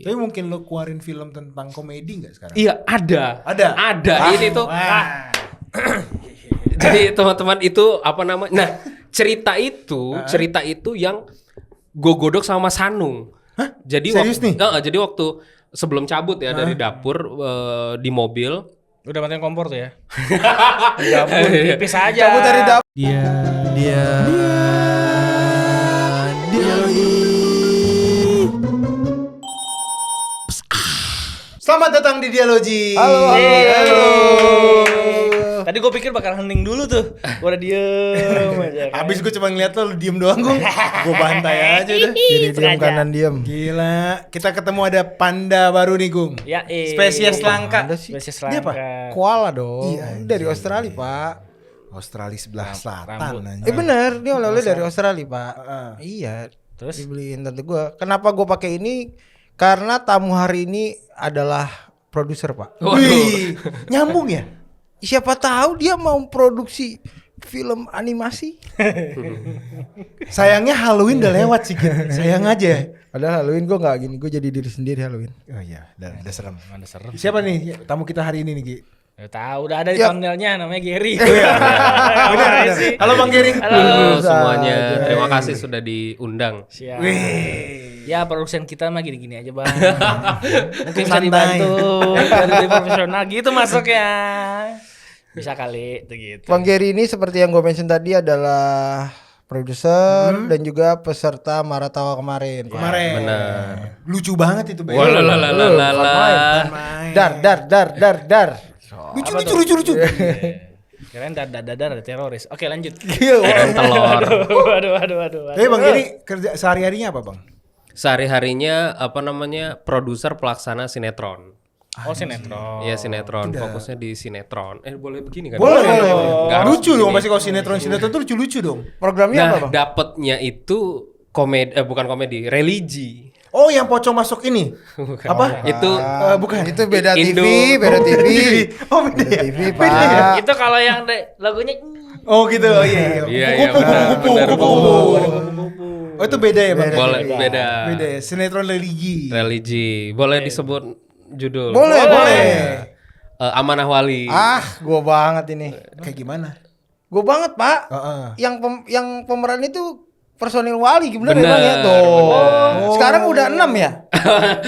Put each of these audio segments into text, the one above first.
Tapi mungkin lo keluarin film tentang komedi nggak sekarang? Iya, ada. Ini tuh. Jadi teman-teman itu apa namanya? Nah, cerita itu yang gue godok sama Mas Hanung. Hah? Jadi Serius nih? jadi waktu sebelum cabut ya dari dapur di mobil. Udah matiin kompor tuh ya. Dapur tipis aja. Cabut dari dapur. Dia Selamat datang di Dialogi. Halo. Tadi gue pikir bakal hening dulu tuh. Gue udah diem aja. Kan. Abis gue cuma ngeliat lo diem doang gue bantai aja udah. kiri diam Sengaja. kanan diam. Gila, kita ketemu ada panda baru nih Gung. Ya, Spesies langka. Ada sih. Spesies Dia langka. apa? Koala dong. Iya, Dari Australia, Pak. Australia sebelah selatan. Rambut. anjing. Bener, dia oleh-oleh dari Australia, Pak. Iya. Terus? Dibeliin tante gua. Kenapa gua pakai ini? Karena tamu hari ini adalah produser, Pak. Wih, nyambung ya? Siapa tahu dia mau produksi film animasi. Sayangnya Halloween udah lewat sih Gin. Sayang aja. Padahal Halloween gua nggak gini, gua jadi diri sendiri Halloween. Oh iya, udah serem. Ada serem. Siapa nih tamu kita hari ini nih Gi? Ya, tahu udah ada di Ya. thumbnailnya namanya Gary. Benar. Halo Bang Gering. Halo Bisa semuanya. aja. Terima kasih sudah diundang. Siap. Wih. Ya produsen kita mah gini-gini aja bang. Mungkin bisa Santai. dibantu biar lebih profesional gitu masuknya. Bisa kali tuh gitu. Bang Gary ini seperti yang gue mention tadi adalah produser dan juga peserta Maratawa kemarin. Kemarin. Benar. Lucu banget itu, Bang. Walalalala. Main. Dar. Lucu. Kirain dadar ada teroris. Oke lanjut. Ikan telur. Aduh. Tapi Bang Giri kerja sehari-harinya apa, Bang? Sehari-harinya apa namanya? Produser pelaksana sinetron. Oh sinetron. Iya sinetron, fokusnya di sinetron. Boleh begini kan? Boleh. Nggak harus Lucu dong begini. pasti kalau sinetron tuh lucu-lucu dong. Programnya apa, Nah, Bang? dapetnya itu bukan komedi, religi. Oh, yang pocong masuk ini. Apa? Itu Bukan. Itu beda Indo. TV, beda TV. Oh, beda ya? TV, Pak. Itu kalau yang lagunya Oh, gitu. Iya. Iya, benar. Kupu-kupu. Oh, itu beda ya, Bang? boleh beda. Beda ya, sinetron religi. Religi. Boleh disebut judul? Boleh. Amanah Wali. Gua banget ini. Kayak gimana? Gua banget, Pak. Heeh. Yang pemeran itu personil Wali bener ya, Bener, Bang ya? Tuh. bener. Sekarang udah 6 ya?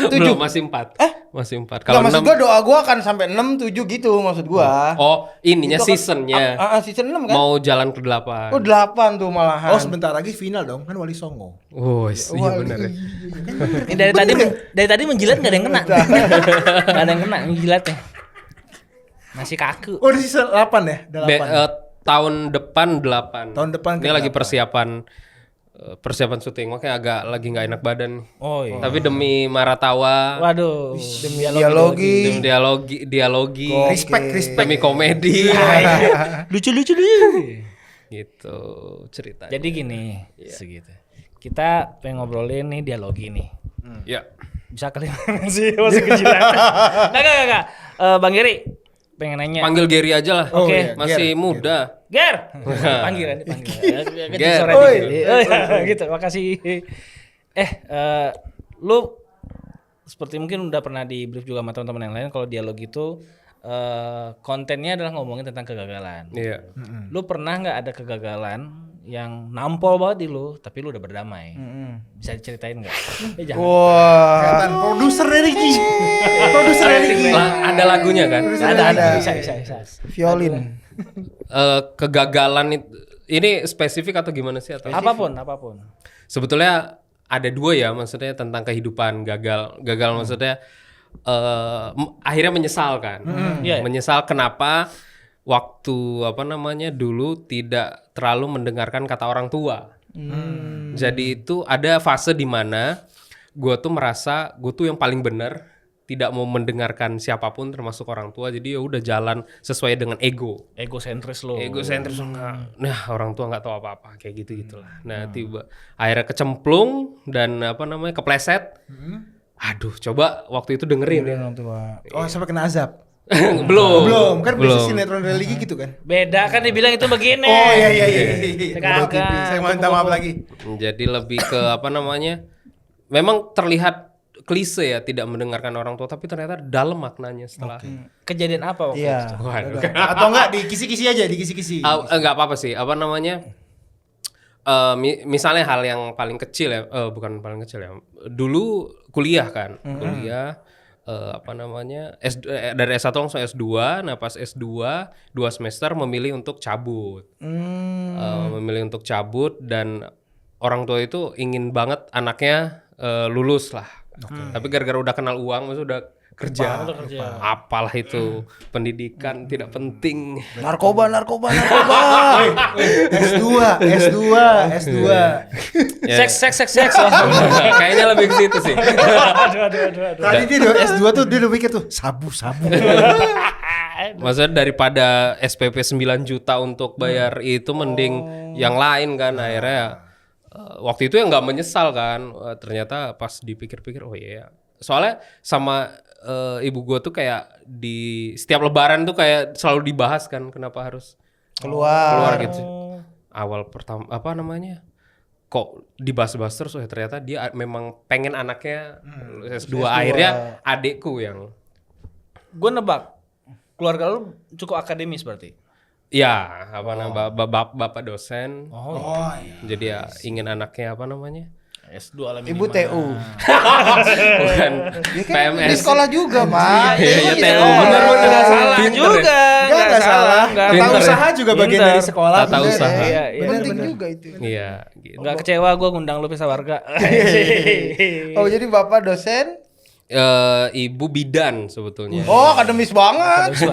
Belum, masih 4. Masih 4. Kalau Kalau maksud 6 gua doa gua akan sampai 6 7 gitu maksud gua. Oh, ininya Itu kan- seasonnya. Season 6 kan? Mau jalan ke 8. Oh 8 tuh malahan. Oh, sebentar lagi final dong, kan Wali Songo. Oh, iya benar ya. ini dari tadi menjilat nggak ada yang kena. Nggak ada yang kena menjilatnya. Masih kaku. Oh, di season 8 ya? Udah 8. Tahun depan 8. Tahun depan Ini ke lagi 8. persiapan syuting, makanya agak lagi nggak enak badan. Oh iya. Tapi demi Maratawa, Waduh. demi demi dialogi. dialogi, Respect. demi komedi. Lucu. Gitu ceritanya. Jadi gini, segitu. Kita pengen ngobrolin nih dialogi nih. Ya. Bisa kali sih masih kejilat. Enggak. Bang Geri pengen nanya. Panggil Gary aja lah. Oh, Oke. iya. Masih Ger. muda. Ger. Panggilan. Ger. Gitu. Makasih. Lu seperti mungkin udah pernah di brief juga sama teman-teman yang lain kalau dialog itu kontennya adalah ngomongin tentang kegagalan. Iya. Lu pernah nggak ada kegagalan yang nampol banget di lu, tapi lu udah berdamai? Bisa diceritain nggak? Jangan. Wah. Kelihatan produser religi. Produser religi. Ada lagunya kan? Ada. Bisa. Violin. Kegagalan ini spesifik atau gimana sih atau? Apapun. Sebetulnya ada dua ya, maksudnya tentang kehidupan gagal maksudnya akhirnya menyesal kan. Iya. Menyesal kenapa waktu dulu tidak terlalu mendengarkan kata orang tua. Jadi itu ada fase di mana gue tuh merasa gue tuh yang paling benar, tidak mau mendengarkan siapapun termasuk orang tua. Jadi ya udah jalan sesuai dengan ego. Egosentris lo. Egosentris nah orang tua nggak tahu apa-apa kayak gitulah. Nah tiba akhirnya kecemplung dan kepleset. Aduh coba waktu itu dengerin ya. Oh, sampai kena azab. Belum Kan biasa sinetron religi gitu kan. Beda kan dibilang itu begini. Oh iya. Kagak. Saya minta maaf lagi. Jadi lebih ke memang terlihat klise ya, tidak mendengarkan orang tua, tapi ternyata dalam maknanya setelah. Kejadian apa waktu Iya. itu? Waduh. Atau enggak di kisi-kisi aja, di kisi-kisi. Enggak apa-apa sih. Apa namanya? Misalnya hal yang paling kecil ya, bukan paling kecil ya. Dulu kuliah kan, kuliah apa namanya? Dari S1 langsung S2. Nah, pas S2 2 semester memilih untuk cabut. Memilih untuk cabut dan orang tua itu ingin banget anaknya lulus lah. Tapi gara-gara udah kenal uang, maksudnya udah kerja, apalah itu pendidikan tidak penting. Narkoba. S2. Ya. Seks. Kayaknya lebih ke situ sih. Aduh. Tadi dia udah S2 tuh dia udah mikir tuh sabu. Maksudnya daripada SPP 9 juta untuk bayar itu mending yang lain kan. Akhirnya waktu itu ya nggak menyesal kan. Ternyata pas dipikir-pikir oh iya. Soalnya sama ibu gue tuh kayak di setiap lebaran tuh kayak selalu dibahas kan kenapa harus keluar gitu. Awal pertama apa namanya? Kok dibahas-bahas terus ternyata dia memang pengen anaknya S2. Akhirnya adekku yang Gue nebak keluarga lu cukup akademis berarti. ya apa namanya bapak dosen. Iya. Jadi ya ingin anaknya apa namanya? S2 ala Ibu minimal. TU. Bukan Di PMS. sekolah juga, Pak. Iya, Di TU. sekolah. Bener-bener Nggak salah Pinter juga. Nggak salah. Nggak Tata Pinter. usaha juga bagian Pinter. dari sekolah. Tata bener. usaha. Iya, Penting juga itu. Iya, gitu. Nggak kecewa gue ngundang lu Pesta Warga. Oh, jadi Bapak dosen? Ibu bidan sebetulnya. Oh, akademis banget.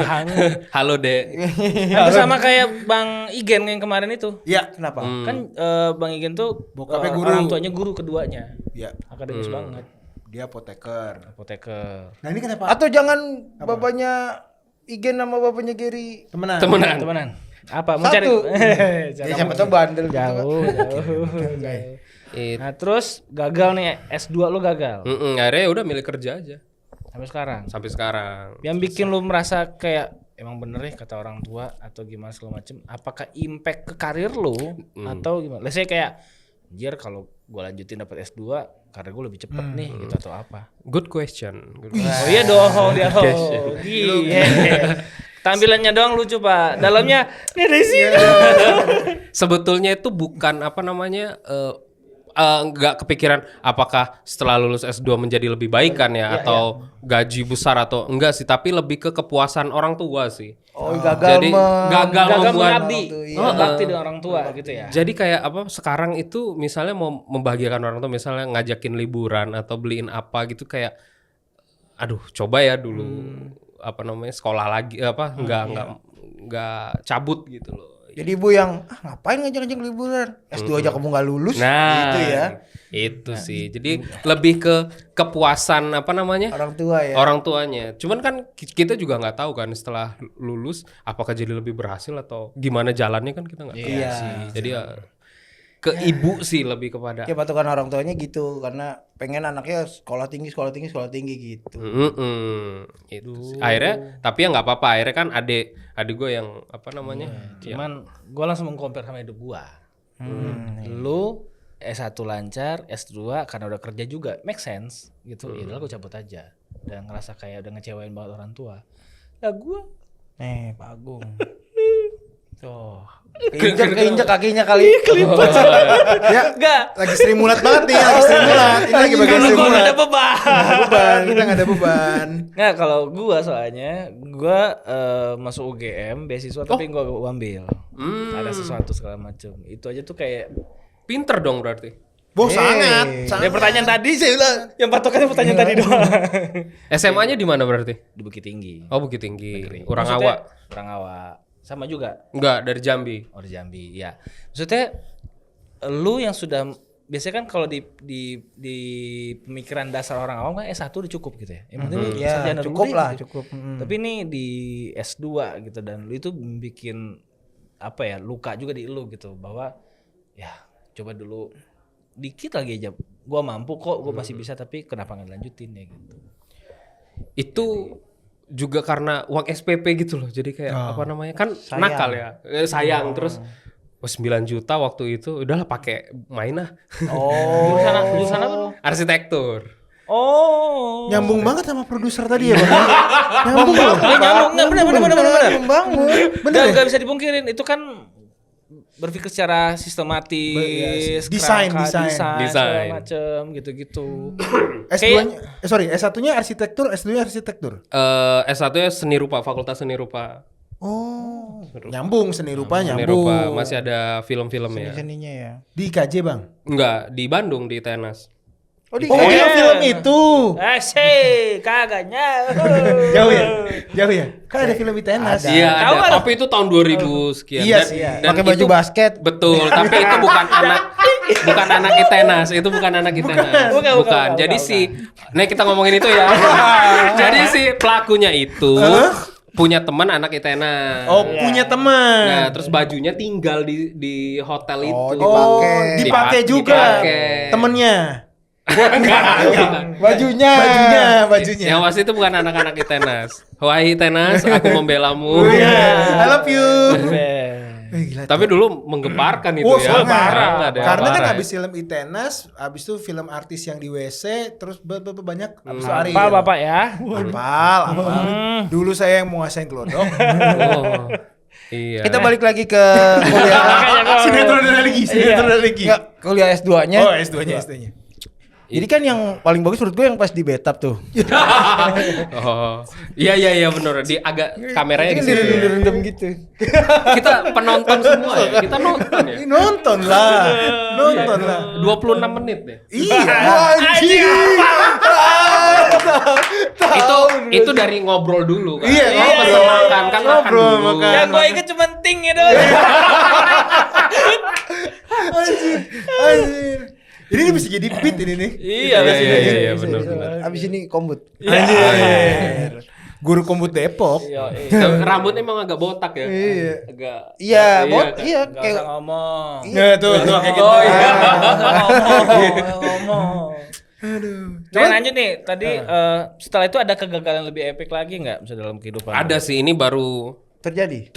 Halo Dek. Hampir sama kayak Bang Igen yang kemarin itu. Iya. Kenapa? Kan Bang Igen tuh Bokapnya guru. orang tuanya guru keduanya. Iya. Akademis banget. Dia apoteker. Apoteker. Nah, ini kenapa? Atau jangan bapaknya Igen sama bapaknya Gary. Temenan. Temenan. Apa? Mau cari? Satu. Ya, siapa tahu bandel gitu. Jauh. Nah, terus gagal nih S2 lu gagal Akhirnya udah milih kerja aja sampai sekarang. sampai sekarang. Yang bikin lu merasa kayak emang bener ya kata orang tua atau gimana segala macem, apakah impact ke karir lu atau gimana? Let's say kayak anjir kalau gua lanjutin dapat S2 karir gua lebih cepet nih gitu atau apa? Good question. Oh iya dong dia. Iya. Tampilannya doang lucu, Pak. Dalamnya dari sini. Sebetulnya itu bukan apa namanya nggak kepikiran apakah setelah lulus S2 menjadi lebih baik kan ya atau gaji besar atau enggak sih, tapi lebih ke kepuasan orang tua sih. Oh, gagal Jadi gagal membuat mengabdi, Iya. bakti dengan orang tua gitu ya. Jadi kayak apa sekarang itu misalnya mau membahagiakan orang tua, misalnya ngajakin liburan atau beliin apa gitu kayak aduh coba ya dulu apa namanya sekolah lagi apa enggak cabut gitu loh. Jadi ibu yang ngapain ngajak-ngajak liburan? S2 aja kamu nggak lulus Nah, gitu ya. itu sih. Jadi lebih ke kepuasan apa namanya? Orang tua ya. Orang tuanya. Cuman kan kita juga nggak tahu kan setelah lulus apakah jadi lebih berhasil atau gimana jalannya kan kita nggak tahu. Iya. Jadi ya ke ibu sih lebih kepada. Ya patokan orang tuanya gitu karena pengen anaknya sekolah tinggi gitu. Itu sih. Akhirnya tapi ya nggak apa-apa. Akhirnya kan adik gue yang apa namanya? Cuman gue langsung meng-compare sama hidup gua. Lu S1 lancar, S2 karena udah kerja juga, make sense gitu. Ya udah gue cabut aja. Dan ngerasa kayak udah ngecewain banget orang tua. Ya gua Pak Agung. tuh. Keinjek kakinya kali. Ya, Enggak. lagi Sri Mulat banget nih, lagi Sri Mulat. Ini lagi bagian Sri Gua Mulat. nggak ada beban. Nggak ada beban, kita nggak ada beban. Nggak, kalau gua soalnya gua masuk UGM beasiswa tapi gua ambil. Ada sesuatu segala macam. Itu aja tuh kayak Pinter dong berarti. Sangat. ya pertanyaan tadi saya bilang yang patokannya pertanyaan tadi doang. SMA-nya di mana berarti? Di Bukit Tinggi. Oh, Bukit Tinggi. Orang Maksudnya, Awa. Orang Awa. Sama juga Enggak, dari Jambi. orang Jambi, ya. Maksudnya lu yang sudah biasanya kan kalau di pemikiran dasar orang awam kan S1 udah cukup gitu ya. Yang penting lu Ya, sarjana dulu cukup deh, lah, gitu. cukup. Tapi ini di S2 gitu dan lu itu bikin apa ya, luka juga di lu gitu bahwa ya coba dulu dikit lagi aja. Gua mampu kok, gua masih bisa tapi kenapa nggak lanjutin ya gitu. Itu juga karena uang SPP gitu loh. Jadi kayak apa namanya? Kan Sayang. nakal ya. Sayang terus 9 juta waktu itu udahlah pakai main lah. Jurusan apa lu? Arsitektur. Oh. Nyambung banget sama produser tadi ya, Bang. Nyambung loh. Nyambung. Benar. Membangun. Bener nggak bisa dipungkirin itu kan berpikir secara sistematis, Desain. segala macem gitu-gitu. S2-nya S1-nya arsitektur, S2-nya arsitektur. S1-nya seni rupa, Fakultas Seni Rupa. Oh, nyambung seni rupa Seni nyambung. rupa masih ada film-filmnya. Seninya ya. Di IKJ, Bang. Enggak, di Bandung di Tenas. Oh di Oh, iya film itu. Asik, kagaknya. Jauh ya. Kan ada film ITENAS. Iya, Tahu ada. nggak? Tapi itu tahun 2000 sekian. Iya Dan- sih. dan pakai baju itu- basket. Betul, tapi itu bukan anak ITENAS, itu bukan anak ITENAS. Bukan. Jadi nih kita ngomongin itu ya. Jadi si pelakunya itu punya teman anak ITENAS. Oh, punya teman. Nah, terus bajunya tinggal di hotel itu. Oh, dipakai. Dipakai juga. Dipakai. Temennya. Enggak. Bajunya. Bajunya. Yang pasti itu bukan anak-anak ITENAS. Wahai ITENAS, aku membelamu. I love you. Gila. Tapi dulu menggemparkan itu Oh, ya. sangat. ya, Karena kan parah. habis film ITENAS, habis itu film artis yang di WC, terus banyak habis itu Ariel. Apa Bapak ya? Hafal. Dulu saya yang mau ngasain kelodok. Oh. Iya. Kita balik lagi ke kuliah. Sinetron lagi. Enggak, kuliah S2-nya. Oh, S2-nya. Jadi kan yang paling bagus menurut gue yang pas di Betap tuh. Oh. Iya benar. Di agak kameranya di sini. Direndam gitu. Kita penonton semua ya. Kita nonton ya. Nonton lah. 26 menit deh. Iya. Anjing. Itu dari ngobrol dulu kan. Iya, Pesen makan kan makan Ngobrol, dulu. makan. Yang gue inget cuma ting ya doang. Anjir. Ini bisa jadi beat ini nih. Iya benar. Abis ini kombut. Anjir. Guru kombut Depok. Rambutnya emang agak botak ya. Iya. Agak. Iya, kan? iya Gak kayak usah ngomong. Nah, tuh kayak gitu. Oh iya. Ngomong. Nah lanjut nih, tadi setelah itu ada kegagalan lebih epic lagi nggak bisa dalam kehidupan? Ada sih, ini baru terjadi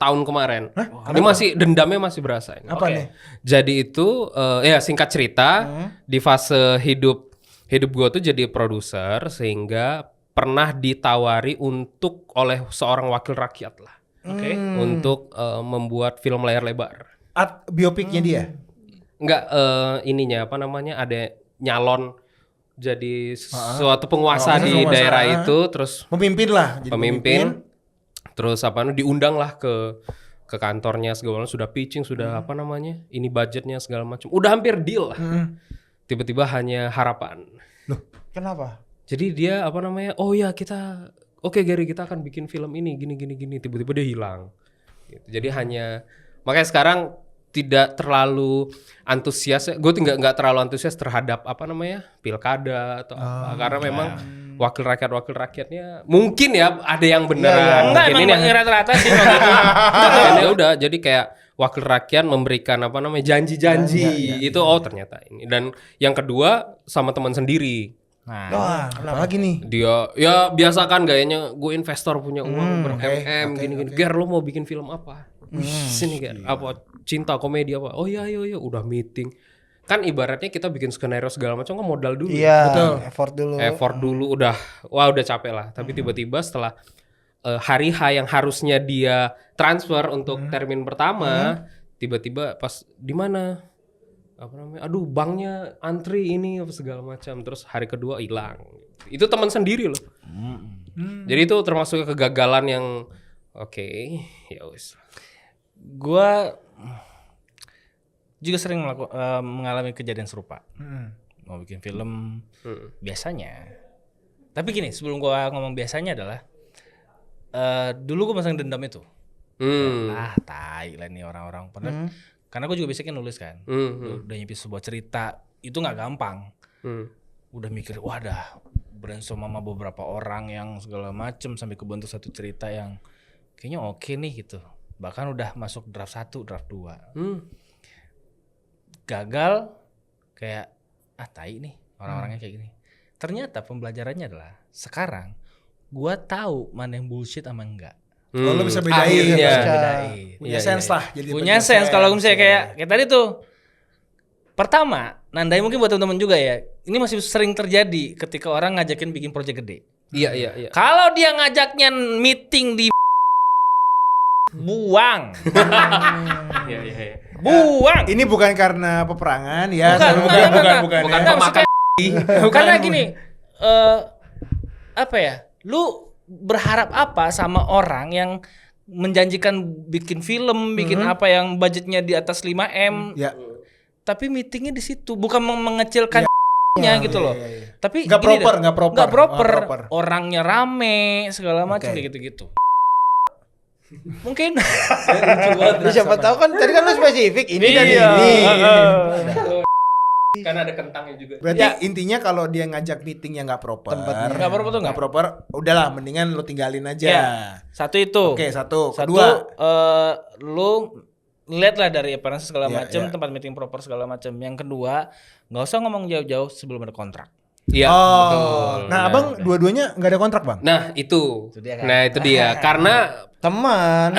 tahun kemarin. Ini masih dendamnya masih berasa ini. Apa nih? Jadi itu ya singkat cerita di fase hidup gue tuh jadi produser sehingga pernah ditawari oleh seorang wakil rakyat lah. Oke. Untuk membuat film layar lebar. Biopiknya dia. Enggak ininya apa namanya ada nyalon jadi suatu penguasa di penguasa. daerah itu terus Pemimpin lah. Jadi pemimpin terus diundang lah ke kantornya segala macam sudah pitching sudah apa namanya ini budgetnya segala macam udah hampir deal lah tiba-tiba hanya harapan. Loh, kenapa? Jadi dia apa namanya oh ya kita oke Gary kita akan bikin film ini gini tiba-tiba dia hilang gitu. Jadi hanya makanya sekarang tidak terlalu antusias gue nggak terlalu antusias terhadap apa namanya pilkada atau apa karena memang wakil rakyatnya mungkin ya ada yang beneran Enggak mungkin emang ini rata-rata sih kalau gitu. ya udah jadi kayak wakil rakyat memberikan apa namanya janji-janji itu oh ternyata ini dan yang kedua sama teman sendiri. Nah, Wah, apa lagi nih? Dia ya biasa kan gayanya gue investor punya uang ber-MM gini-gini. Ger lo mau bikin film apa? Sini Ger. Apa cinta komedi apa? Oh iya udah meeting. Kan ibaratnya kita bikin skenario segala macam kan modal dulu. Iya, Betul. effort dulu. udah capek lah. Tapi tiba-tiba setelah hari H yang harusnya dia transfer untuk termin pertama, tiba-tiba pas di mana? Apa namanya? Aduh, banknya antri ini apa segala macam. Terus hari kedua hilang. Itu teman sendiri loh. Jadi itu termasuk kegagalan yang oke, ya wis. gua juga sering mengalami kejadian serupa. Mau bikin film biasanya. Tapi gini, sebelum gua ngomong biasanya adalah dulu gua masang dendam itu. Tai lah nih orang-orang. Karena gue juga biasanya nulis kan. Udah nyipin sebuah cerita itu nggak gampang. Udah mikir, wadah brainstorm sama beberapa orang yang segala macem sampai kebentuk satu cerita yang kayaknya oke nih gitu. Bahkan udah masuk draft 1, draft 2. Gagal kayak tai nih orang-orangnya kayak gini. Ternyata pembelajarannya adalah sekarang gua tahu mana yang bullshit sama enggak. Oh, lo bisa bedain. Akhirnya. Bedain. Punya sense lah. Jadi Punya sense kalau misalnya kayak tadi tuh Pertama, nandai mungkin buat teman-teman juga ya. Ini masih sering terjadi ketika orang ngajakin bikin proyek gede. Iya. Kalau dia ngajaknya meeting di buang. Iya. Buang. Ini bukan karena peperangan ya. Bukan. Bukan pemakan. Karena gini, apa ya? Lu berharap apa sama orang yang menjanjikan bikin film, bikin apa yang budgetnya di atas 5M, Ya. tapi meetingnya di situ, bukan mengecilkan gitu loh. Iya. Tapi Nggak gini proper, dah, nggak proper. nggak proper. Nggak proper. Orangnya rame, segala macam Oke. kayak gitu-gitu. Mungkin. Siapa tahu kan tadi kan lu spesifik ini dan Iya. ini. Karena ada kentangnya juga. Berarti intinya kalau dia ngajak meeting yang nggak proper, Nggak proper tuh nggak proper, udahlah mendingan lu tinggalin aja. Ya. Satu itu. Oke, satu. Satu, Kedua, lu lihat lah dari appearance segala Iya, macam, iya. tempat meeting proper segala macam. Yang kedua, nggak usah ngomong jauh-jauh sebelum ada kontrak. Iya, oh, betul. nah abang dua-duanya nggak ada kontrak bang? Nah, itu. Itu dia kan. Nah, itu dia. Karena Teman.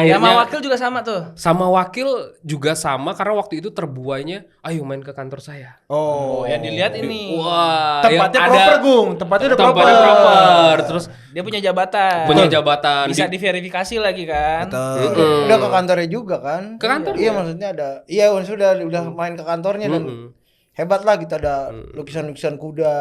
Ya sama wakil juga sama tuh. sama wakil juga sama karena waktu itu terbuainya, ayo main ke kantor saya. Oh, Yang dilihat ini. Wah, tempatnya yang proper, Gung. Tempatnya udah proper. tempatnya proper. Terus Dia punya jabatan. punya jabatan. Bisa diverifikasi lagi kan. Betul. Udah ke kantornya juga kan? Ke kantor? Iya maksudnya ada. Iya udah main ke kantornya dan hebat lah kita ada lukisan-lukisan kuda.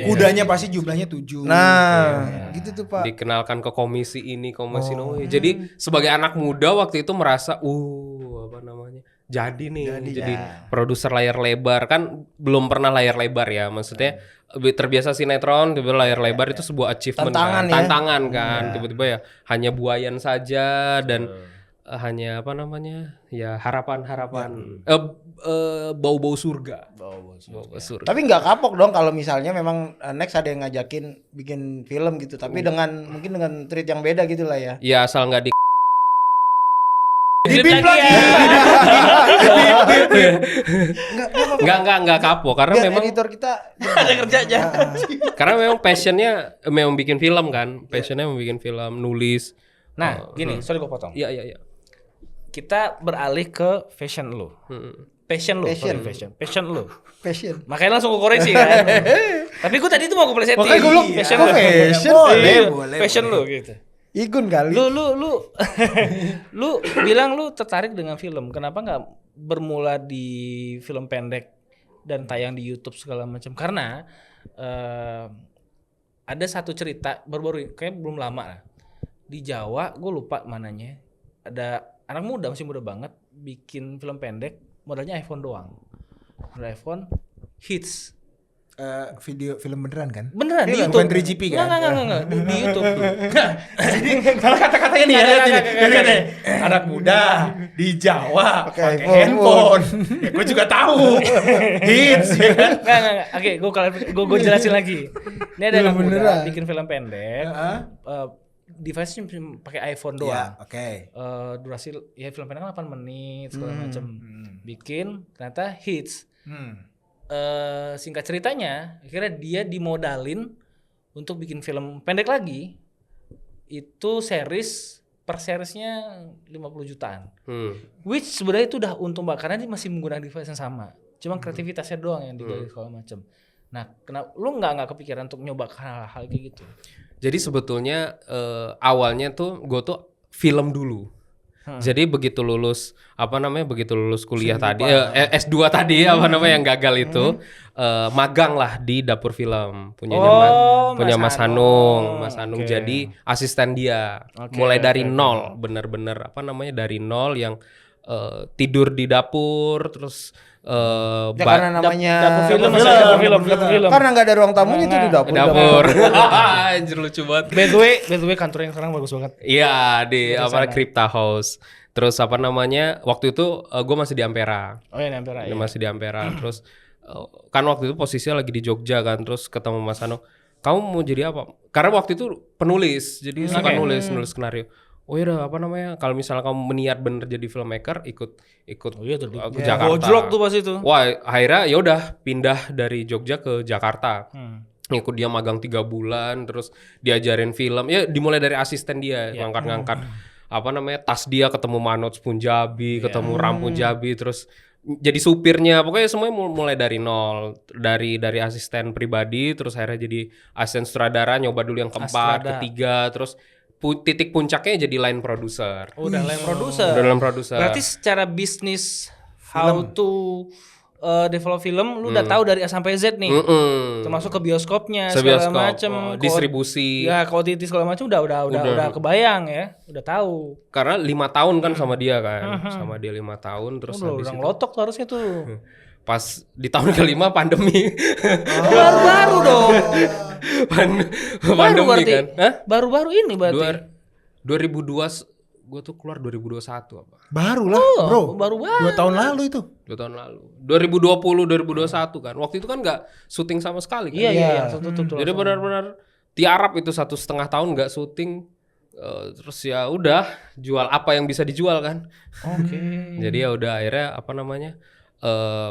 Kudanya pasti jumlahnya 7. Nah, gitu tuh Pak. dikenalkan ke komisi ini, komisi no. Jadi sebagai anak muda waktu itu merasa, apa namanya? Jadi nih, jadi produser layar lebar kan belum pernah layar lebar ya, maksudnya terbiasa sinetron, tiba-tiba layar lebar itu sebuah achievement Tantangan kan, ya. tantangan kan, tiba-tiba ya hanya buayan saja dan hanya apa namanya ya harapan-harapan, bau-bau surga, bau-bau surga. Tapi nggak kapok dong kalau misalnya memang next ada yang ngajakin bikin film gitu, tapi dengan mungkin dengan treat yang beda gitu lah ya. Ya asal nggak di Dibip lagi ya. nggak kapok karena Biar memang editor kita Ada kerjanya. karena memang passionnya memang bikin film kan, passionnya memang bikin film, nulis. Nah, gini, sorry gue potong. Iya. Kita beralih ke fashion lu. Passion lu, Passion. sorry, passion lu. passion. Makanya langsung gue koreksi kan. Tapi gue tadi tuh mau gue plesetin. Makanya gue bilang, Passion kok lu. fashion? Iya, Boleh. Fashion lu gitu. Igun kali. Lu bilang lu tertarik dengan film. Kenapa nggak bermula di film pendek dan tayang di YouTube segala macam? Karena ada satu cerita baru-baru, kayak belum lama lah. Di Jawa, gue lupa mananya. Ada anak muda, masih muda banget, bikin film pendek, modalnya iPhone doang. Modal iPhone, hits. Video film beneran kan? Beneran di Film, YouTube. bukan 3GP kan? Enggak, di YouTube. Kalau kata-katanya nih ya, anak muda di Jawa Pakai pakai handphone. Gue juga tahu. Hits ya kan? Enggak. Oke, gue jelasin lagi. Ini ada anak muda beneran. bikin film pendek. Heeh. Device-nya pakai iPhone Ya, doang. oke. Durasi ya film pendek kan 8 menit segala macam. Bikin ternyata hits. Singkat ceritanya, akhirnya dia dimodalin untuk bikin film pendek lagi. Itu series, per seriesnya 50 jutaan. Which sebenarnya itu udah untung banget karena dia masih menggunakan device yang sama. Cuma kreativitasnya doang yang digali segala macam. Nah, kenapa lu nggak kepikiran untuk nyoba hal-hal kayak gitu? Jadi sebetulnya awalnya tuh gue tuh film dulu. Jadi begitu lulus kuliah tadi S2 tadi apa namanya yang gagal itu magang lah di dapur film punya Mas Hanung. Mas Hanung jadi asisten dia. Mulai dari nol, bener-bener apa namanya dari nol yang tidur di dapur terus Ya karena namanya dapur film. Karena nggak ada ruang tamunya itu di dapur. Anjir lucu banget. By the way kantor yang sekarang bagus banget. Iya di apa Crypta House. Terus apa namanya waktu itu gue masih di Ampera. Oh ya, Ampera. Masih di Ampera. Terus kan waktu itu posisinya lagi di Jogja kan. Terus ketemu Mas Hanung. Kamu mau jadi apa? Karena waktu itu penulis. Jadi suka nulis skenario. Oh iya apa namanya? Kalau misalnya kamu niat bener jadi filmmaker, ikut ke Jakarta. Gojlok tuh pas itu. Wah akhirnya ya udah pindah dari Jogja ke Jakarta. Ikut dia magang 3 bulan, terus diajarin film. Ya dimulai dari asisten dia, ngangkat-ngangkat apa namanya tas dia, ketemu Manoj Punjabi, ketemu Ram Punjabi, terus jadi supirnya, pokoknya semuanya mulai dari nol, dari asisten pribadi, terus akhirnya jadi asisten sutradara, nyoba dulu yang keempat, Astrada. ketiga, terus titik puncaknya jadi line producer. Udah line producer. Udah line producer. Berarti secara bisnis how to develop film lu udah tahu dari A sampai Z nih. Termasuk ke bioskopnya segala Sebioskop, macam, distribusi. Ya, OTT segala macam udah kebayang ya, udah tahu. Karena 5 tahun kan sama dia kan, sama dia 5 tahun, terus habis Udah itu ngelotok tuh harusnya tuh. pas di tahun kelima pandemi. Baru-baru dong. Baru Pandemi berarti. kan. Hah? Baru-baru ini berarti. 2002 gue tuh keluar 2021 apa? Baru lah, bro. Baru 2 tahun lalu itu. 2 tahun lalu. 2020 2021 kan. Waktu itu kan nggak syuting sama sekali kan. Iya. Tutup. Jadi benar-benar tiarap itu 1,5 tahun nggak syuting. Terus ya udah jual apa yang bisa dijual kan. Oke. Jadi ya udah akhirnya apa namanya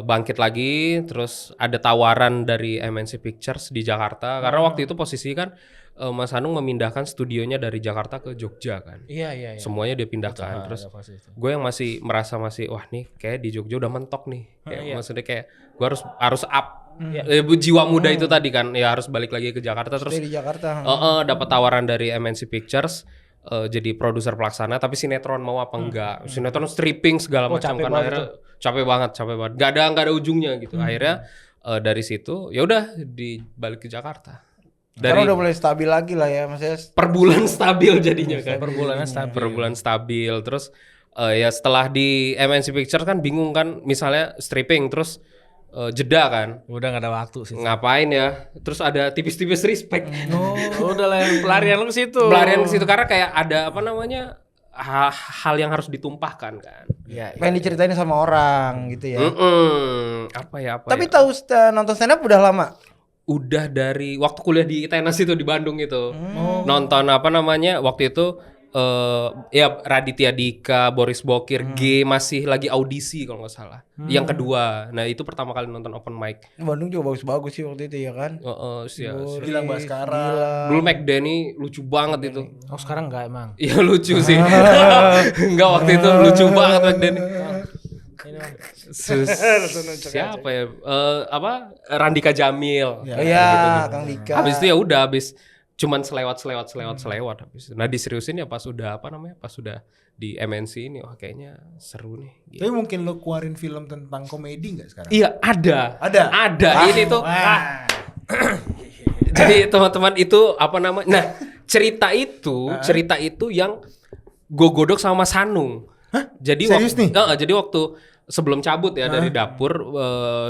bangkit lagi. Terus ada tawaran dari MNC Pictures di Jakarta. Karena waktu itu posisi kan Mas Hanung memindahkan studionya dari Jakarta ke Jogja kan. Iya. Semuanya dia pindahkan. Terus gue yang masih merasa wah nih kayak di Jogja udah mentok nih. Kayak maksudnya kayak gue harus up. Jiwa muda itu tadi kan ya harus balik lagi ke Jakarta terus. Di Jakarta. Dapat tawaran dari MNC Pictures jadi produser pelaksana tapi sinetron mau apa enggak. Sinetron stripping segala macam kan akhirnya capek banget. Gak ada ujungnya gitu. Akhirnya dari situ ya udah dibalik ke Jakarta. Karena udah mulai stabil lagi lah ya, maksudnya Per bulan stabil jadinya kan. Per bulannya stabil. Per bulan stabil. Terus ya setelah di MNC Pictures kan bingung kan misalnya stripping terus jeda kan. Udah gak ada waktu sih. Ngapain ya? Terus ada tipis-tipis respect. Udah lah pelarian lu ke situ. Pelarian ke situ karena kayak ada apa namanya hal yang harus ditumpahkan kan. Iya. pengen diceritain sama orang gitu ya. Apa ya? Tapi tahu nonton stand up udah lama. Udah dari waktu kuliah di ITENAS itu di Bandung itu. Nonton apa namanya? Waktu itu ya Raditya Dika, Boris Bokir, G masih lagi audisi kalau nggak salah. Yang kedua. Nah, itu pertama kali nonton open mic. Bandung juga bagus-bagus sih waktu itu ya kan. Gilang Baskara. Dulu McDenny lucu banget itu. Oh sekarang enggak emang. Iya lucu sih. Enggak waktu itu lucu banget McDenny. Siapa ya? Randika Jamil. Iya, Kang Dika. Habis itu ya udah cuman selewat habis itu. Nah diseriusin ya pas udah apa namanya? Pas udah di MNC ini wah kayaknya seru nih. Gitu. Tapi mungkin lo keluarin film tentang komedi nggak sekarang? Iya ada. Ada. Ini tuh. Jadi teman-teman itu apa namanya? Nah cerita itu yang gue godok sama Mas Hanung. Hah? Jadi Serius nih? Jadi waktu sebelum cabut ya dari dapur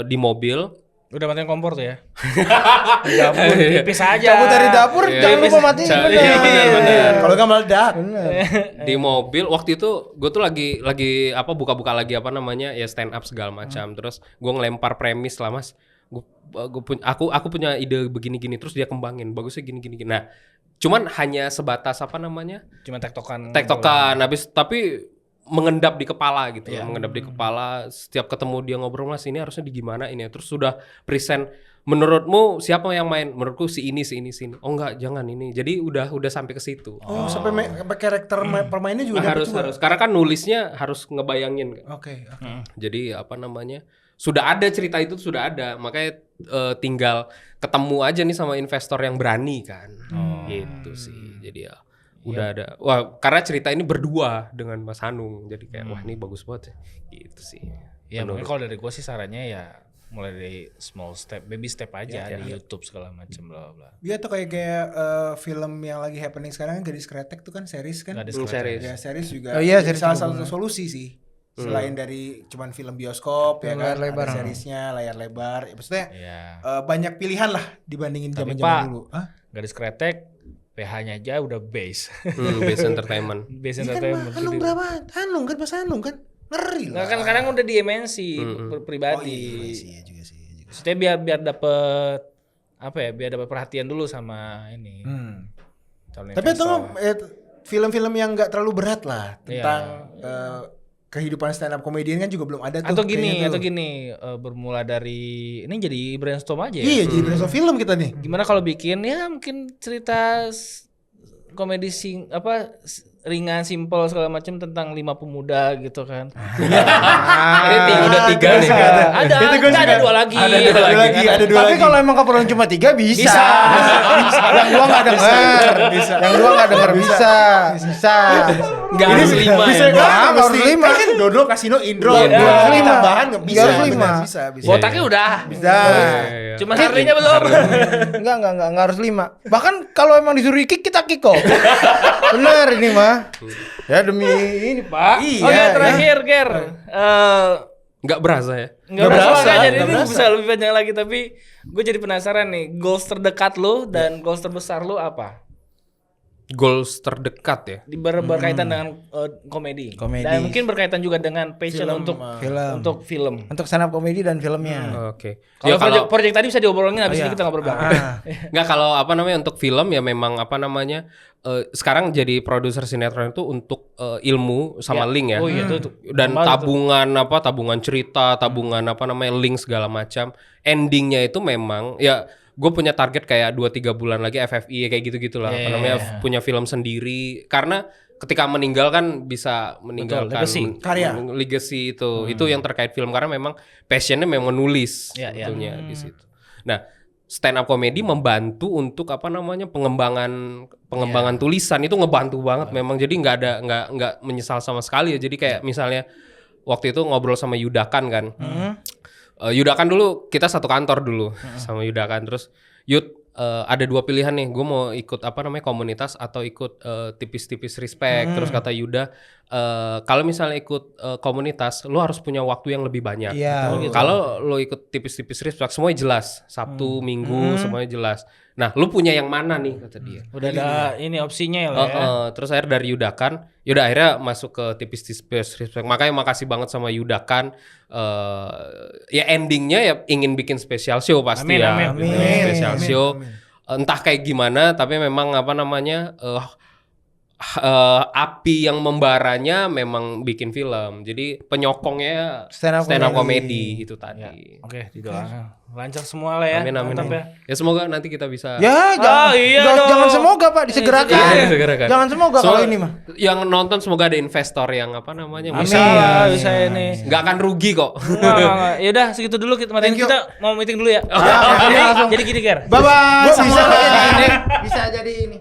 di mobil. Udah matiin kompor tuh ya. Dapur tipis aja. Cabut dari dapur Iya, jangan lupa matiin. Iya, benar. Kalau nggak meledak. Di mobil waktu itu gue tuh lagi apa buka-buka lagi apa namanya ya stand up segala macam. Terus gue ngelempar premis lah Mas. Aku punya ide begini-gini terus dia kembangin bagusnya gini-gini. Nah cuman hanya sebatas apa namanya Cuma tektokan habis tapi mengendap di kepala gitu mengendap di kepala setiap ketemu dia ngobrol Mas ini harusnya di gimana ini terus sudah present menurutmu siapa yang main menurutku si ini oh enggak jangan ini jadi udah sampai ke situ Sampai karakter permainnya juga harus karena kan nulisnya harus ngebayangin kan. Oke. Jadi apa namanya sudah ada cerita itu sudah ada makanya tinggal ketemu aja nih sama investor yang berani kan gitu sih jadi ya udah ada wah karena cerita ini berdua dengan Mas Hanung jadi kayak wah ini bagus banget ya gitu sih ya mungkin kalau dari gue sih sarannya ya mulai dari small step baby step aja di YouTube segala macam bla bla. Iya tuh kayak film yang lagi happening sekarang Gadis Kretek tuh kan series kan. series. Ya series juga. Series salah juga satu solusi sih. Selain dari cuman film bioskop ya kan lebar. ada seriesnya layar lebar. Ya, maksudnya Ya. banyak pilihan lah dibandingin Tapi, zaman-zaman Pak, dulu. Hah? Gadis Kretek PH-nya aja udah base. Base entertainment Base Ini kan entertainment. Hanung berapa? Mas Hanung kan ngeri lah. Nah, kan sekarang udah di MNC pribadi. Iya juga sih. Maksudnya biar dapet apa ya? Biar dapat perhatian dulu sama ini. calon Tapi investor. itu film-film yang nggak terlalu berat lah tentang kehidupan stand up comedian kan juga belum ada tuh. Atau kayaknya tuh. gini bermula dari ini jadi brainstorm aja ya. Iya, jadi brainstorm film kita nih. Gimana kalau bikin ya mungkin cerita komedi ringan, simpel segala macam tentang 5 pemuda gitu kan. Ini udah 3 nih. Ada, Itu gua ada suka. 2 lagi. Ada dua lagi, ada dua Tapi lagi. kalau emang keperluan cuma 3 bisa. Bisa. Yang 2 nggak denger. Yang 2 nggak denger bisa. Bisa. Enggak harus 5 bisa ya. kan? Nggak harus Mesti. 5. Kan Dodo Kasino Indro. Iya, Dua harus kali 5. tambahan nggak bisa. Harus 5. Benar, bisa. Botaknya udah. Bisa. Cuma harganya belum. Enggak harus 5. Bahkan kalau emang disuruh kick kita kick kok. Bener ini mah. Ya demi ini, Pak. Iya. Oke, terakhir Ger. Nggak berasa ya. Nggak berasa, berasa kan, jadi nggak ini berasa. bisa lebih panjang lagi, tapi gue jadi penasaran nih, goals terdekat lu dan goals terbesar lu apa? Goals terdekat ya. Berkaitan dengan komedi. Komedi. Dan mungkin berkaitan juga dengan passion untuk film. Untuk stand up komedi dan filmnya. Oke. Kalau Ya kalau project tadi bisa diobrolin, habis ini kita ngobrol belakang. nggak, kalau apa namanya untuk film ya memang apa namanya sekarang jadi produser sinetron itu untuk ilmu sama link ya. Oh iya, itu Dan normal tabungan cerita, tabungan apa namanya link segala macam. Endingnya itu memang ya gue punya target kayak 2-3 bulan lagi FFI kayak gitu-gitu lah. Apa namanya punya film sendiri, karena ketika meninggal kan bisa meninggalkan legacy. Karya. legacy itu yang terkait film, karena memang passionnya memang menulis sebetulnya di situ. Nah, stand up comedy membantu untuk apa namanya pengembangan tulisan, itu ngebantu banget memang. Jadi nggak menyesal sama sekali ya. Jadi kayak misalnya waktu itu ngobrol sama Yudakan kan. Yudakan dulu, kita satu kantor dulu sama Yudakan. Terus ada 2 pilihan nih, gue mau ikut apa namanya komunitas atau ikut tipis-tipis respect. Terus kata Yuda, kalau misalnya ikut komunitas, lo harus punya waktu yang lebih banyak. Iya. Gitu. Kalau lo ikut tipis-tipis respect, semuanya jelas, Sabtu, Minggu, semuanya jelas. Nah, lo punya yang mana nih, kata dia. Udah ada ini opsinya ya. Terus akhirnya dari Yudakan, Yuda akhirnya masuk ke tipis-tipis respect. Makanya makasih banget sama Yudakan. Ya endingnya ya ingin bikin special show pasti. Amin. Bikin special show. Entah kayak gimana, tapi memang apa namanya api yang membaranya memang bikin film. Jadi penyokongnya Stand up stand up comedy. comedy itu tadi. Oke, didoakan. Lancar semua lah ya. Amin. Mantap ya. Ya semoga nanti kita bisa. Ya, jangan, dong. jangan semoga Pak, disegerakan. Iya, disegerakan. Jangan semoga kalau ini mah. Yang nonton semoga ada investor yang apa namanya Bisa lah, bisa ini. nggak akan rugi kok. Enggak. Ya udah segitu dulu kita kita mau meeting dulu ya. langsung. Jadi gini, Ger. Bye bye. Bisa jadi ini.